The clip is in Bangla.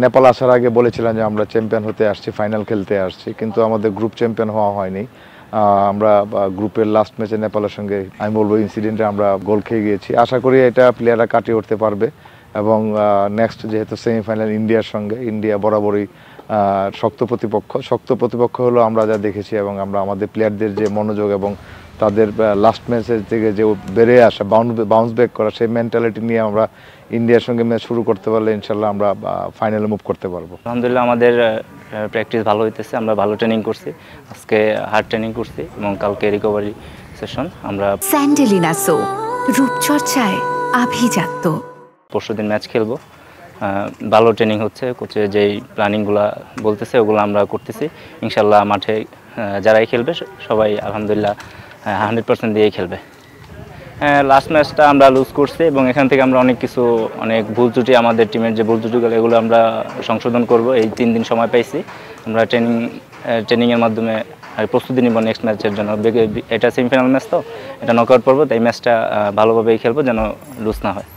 নেপাল আসার আগে বলেছিলাম যে আমরা চ্যাম্পিয়ন হতে আসছি, ফাইনাল খেলতে আসছি, কিন্তু আমাদের গ্রুপ চ্যাম্পিয়ন হওয়া হয়নি। আমরা গ্রুপের লাস্ট ম্যাচে নেপালের সঙ্গে আমি বলবো ইনসিডেন্টে আমরা গোল খেয়ে গিয়েছি। আশা করি এটা প্লেয়াররা কাটিয়ে উঠতে পারবে এবং নেক্সট যেহেতু সেমিফাইনাল ইন্ডিয়ার সঙ্গে, ইন্ডিয়া বরাবরই শক্ত প্রতিপক্ষ হলো আমরা যা দেখেছি, এবং আমরা আমাদের প্লেয়ারদের যে মনোযোগ এবং তাদের লাস্ট ম্যাচের থেকে যে বেড়ে আসা, বাউন্স ব্যাক করা, সেই মেন্টালিটি নিয়ে আমরা ইন্ডিয়ার সঙ্গে ম্যাচ শুরু করতে পারলে ইনশাল্লাহ আমরা ফাইনালে মুভ করতে পারবো। আলহামদুলিল্লাহ আমাদের প্র্যাকটিস ভালো হইতেছে, আমরা ভালো ট্রেনিং করছি, আজকে হার্ড ট্রেনিং করছি এবং কালকে রিকভারি সেশন। আমরা স্যান্ডেলিনা সো রূপচর্চায় আভিজাত্য। পরশুদিন ম্যাচ খেলবো, ভালো ট্রেনিং হচ্ছে, কোচের যেই প্ল্যানিংগুলো বলতেছে ওগুলো আমরা করতেছি। ইনশাল্লাহ মাঠে যারাই খেলবে সবাই আলহামদুলিল্লাহ 100% দিয়েই খেলবে। লাস্ট ম্যাচটা আমরা লুজ করছি এবং এখান থেকে আমরা অনেক ভুল ত্রুটি, আমাদের টিমের যে ভুল ত্রুটিগুলো এগুলো আমরা সংশোধন করব। এই 3 দিন সময় পাইছি, আমরা ট্রেনিংয়ের মাধ্যমে প্রস্তুতি নিব নেক্সট ম্যাচের জন্য। এটা সেমিফাইনাল ম্যাচ, তো এটা নকআউট পর্ব, তাই ম্যাচটা ভালোভাবেই খেলবো যেন লুজ না হয়।